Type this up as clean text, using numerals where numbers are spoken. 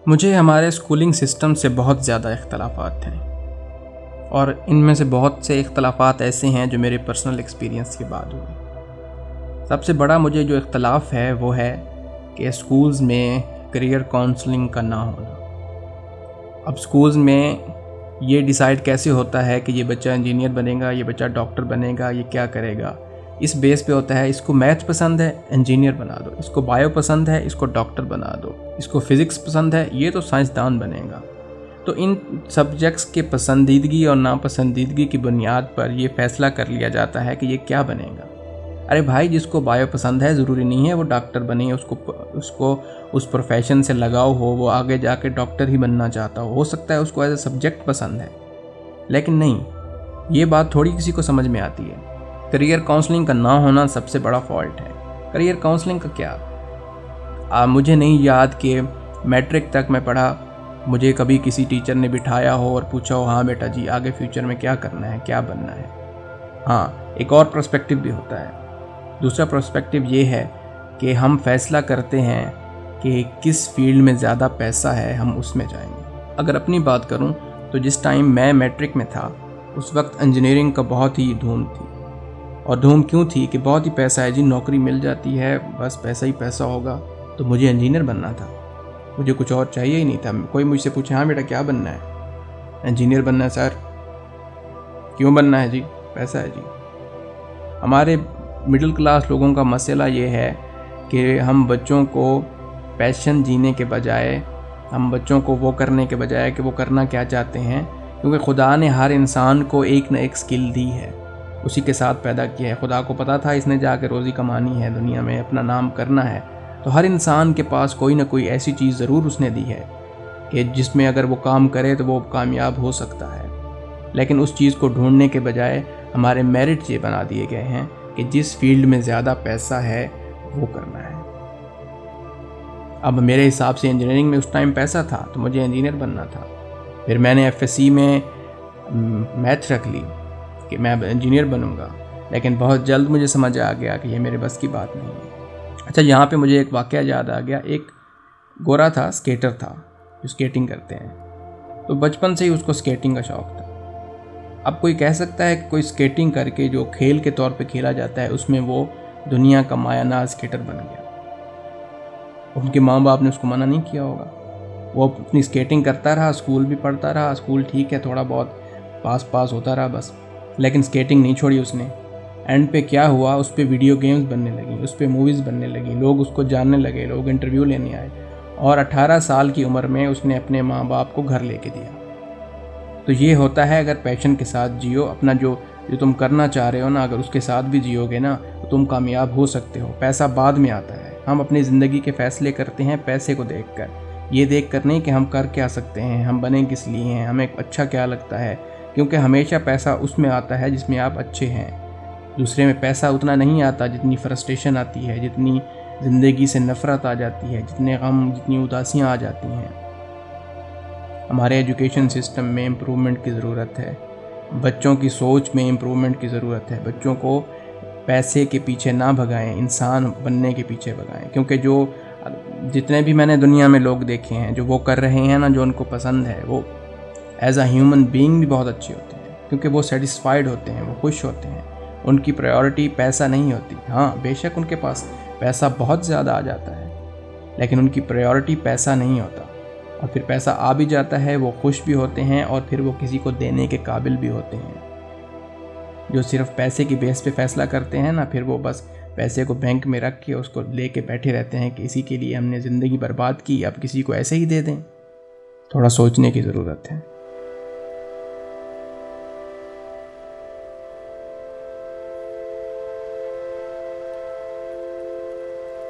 मुझे हमारे schooling system से बहुत ज़्यादा इख्तलाफात हैं, और इनमें से बहुत से इख्तलाफात ऐसे हैं जो मेरे पर्सनल एक्सपीरियंस के बाद हुए। सबसे बड़ा मुझे जो इख्तलाफ है वो है कि स्कूल्स में करियर काउंसलिंग का ना होना। अब स्कूल्स में ये डिसाइड कैसे होता है कि ये बच्चा इंजीनियर बनेगा, ये बच्चा डॉक्टर बनेगा, ये क्या करेगा, इस बेस पे होता है। इसको मैथ पसंद है, इंजीनियर बना दो। इसको बायो पसंद है, इसको डॉक्टर बना दो। इसको फिज़िक्स पसंद है, ये तो साइंसदान बनेगा। तो इन सब्जेक्ट्स के पसंदीदगी और नापसंदीदगी की बुनियाद पर यह फैसला कर लिया जाता है कि ये क्या बनेगा। अरे भाई, जिसको बायो पसंद है ज़रूरी नहीं है वो डॉक्टर बने, उसको उस प्रोफेशन से लगाव हो, वो आगे जाके डॉक्टर ही बनना चाहता हो सकता है उसको एज ए सब्जेक्ट पसंद है। लेकिन नहीं, ये बात थोड़ी किसी को समझ में आती है। करियर काउंसलिंग का ना होना सबसे बड़ा फॉल्ट है। करियर काउंसलिंग का क्या, मुझे नहीं याद कि मैट्रिक तक मैं पढ़ा, मुझे कभी किसी टीचर ने बिठाया हो और पूछा हो, हाँ बेटा जी आगे फ्यूचर में क्या करना है, क्या बनना है। हाँ, एक और पर्सपेक्टिव भी होता है। दूसरा पर्सपेक्टिव ये है कि हम फैसला करते हैं कि किस फील्ड में ज़्यादा पैसा है, हम उसमें जाएंगे। अगर अपनी बात करूं तो जिस टाइम मैं मैट्रिक में था उस वक्त इंजीनियरिंग का बहुत ही धूम थी। और धूम क्यों थी कि बहुत ही पैसा है जी, नौकरी मिल जाती है, बस पैसा ही पैसा होगा। तो मुझे इंजीनियर बनना था, मुझे कुछ और चाहिए ही नहीं था। कोई मुझसे पूछे, हाँ बेटा क्या बनना है, इंजीनियर बनना है सर। क्यों बनना है जी, पैसा है जी। हमारे मिडिल क्लास लोगों का मसला ये है कि हम बच्चों को पैशन जीने के बजाय, हम बच्चों को वो करने के बजाय कि वो करना क्या चाहते हैं, क्योंकि खुदा ने हर इंसान को एक न एक स्किल दी है, उसी के साथ पैदा किया है। खुदा को पता था इसने जाके रोज़ी कमानी है, दुनिया में अपना नाम करना है, तो हर इंसान के पास कोई ना कोई ऐसी चीज़ ज़रूर उसने दी है कि जिसमें अगर वो काम करे तो वो कामयाब हो सकता है। लेकिन उस चीज़ को ढूंढने के बजाय हमारे मेरिट ये बना दिए गए हैं कि जिस फील्ड में ज़्यादा पैसा है वो करना है। अब मेरे हिसाब से इंजीनियरिंग में उस टाइम पैसा था तो मुझे इंजीनियर बनना था। फिर मैंने एफएससी में मैथ रख ली कि मैं इंजीनियर बनूंगा, लेकिन बहुत जल्द मुझे समझ आ गया कि ये मेरे बस की बात नहीं है। अच्छा, यहाँ पे मुझे एक वाक़या याद आ गया। एक गोरा था, स्केटर था, जो स्केटिंग करते हैं, तो बचपन से ही उसको स्केटिंग का शौक़ था। अब कोई कह सकता है कि कोई स्केटिंग करके जो खेल के तौर पे खेला जाता है उसमें वो दुनिया का मायानाज स्केटर बन गया। उनके माँ बाप ने उसको मना नहीं किया होगा, वो अपनी स्केटिंग करता रहा, स्कूल भी पढ़ता रहा, स्कूल ठीक है थोड़ा बहुत पास होता रहा बस, लेकिन स्केटिंग नहीं छोड़ी उसने। एंड पे क्या हुआ, उस पर वीडियो गेम्स बनने लगी, उस पर मूवीज़ बनने लगी, लोग उसको जानने लगे, लोग इंटरव्यू लेने आए, और 18 साल की उम्र में उसने अपने माँ बाप को घर लेके दिया। तो ये होता है, अगर पैशन के साथ जियो, अपना जो तुम करना चाह रहे हो ना, अगर उसके साथ भी जियोगे ना तो तुम कामयाब हो सकते हो। पैसा बाद में आता है। हम अपनी ज़िंदगी के फ़ैसले करते हैं पैसे को देखकर, ये देखकर नहीं कि हम कर क्या सकते हैं, हम बने किस लिए हैं, हमें अच्छा क्या लगता है, क्योंकि हमेशा पैसा उसमें आता है जिसमें आप अच्छे हैं। दूसरे में पैसा उतना नहीं आता जितनी फ्रस्ट्रेशन आती है, जितनी ज़िंदगी से नफ़रत आ जाती है, जितने गम, जितनी उदासियाँ आ जाती हैं। हमारे एजुकेशन सिस्टम में इम्प्रूवमेंट की ज़रूरत है, बच्चों की सोच में इम्प्रूवमेंट की ज़रूरत है। बच्चों को पैसे के पीछे ना भगाएं, इंसान बनने के पीछे भगाएं। क्योंकि जो जितने भी मैंने दुनिया में लोग देखे हैं जो वो कर रहे हैं ना, जो उनको पसंद है, वो एज अ ह्यूमन बीइंग भी बहुत अच्छे होते हैं, क्योंकि वो सेटिस्फाइड होते हैं, वो खुश होते हैं। उनकी प्रायोरिटी पैसा नहीं होती। हाँ, बेशक उनके पास पैसा बहुत ज़्यादा आ जाता है, लेकिन उनकी प्रायोरिटी पैसा नहीं होता। और फिर पैसा आ भी जाता है, वो खुश भी होते हैं, और फिर वो किसी को देने के काबिल भी होते हैं। जो सिर्फ पैसे की बेस पे फैसला करते हैं ना, फिर वो बस पैसे को बैंक में रख के उसको लेके बैठे रहते हैं कि इसी के लिए हमने ज़िंदगी बर्बाद की, अब किसी को ऐसे ही दे दें। थोड़ा सोचने की ज़रूरत है।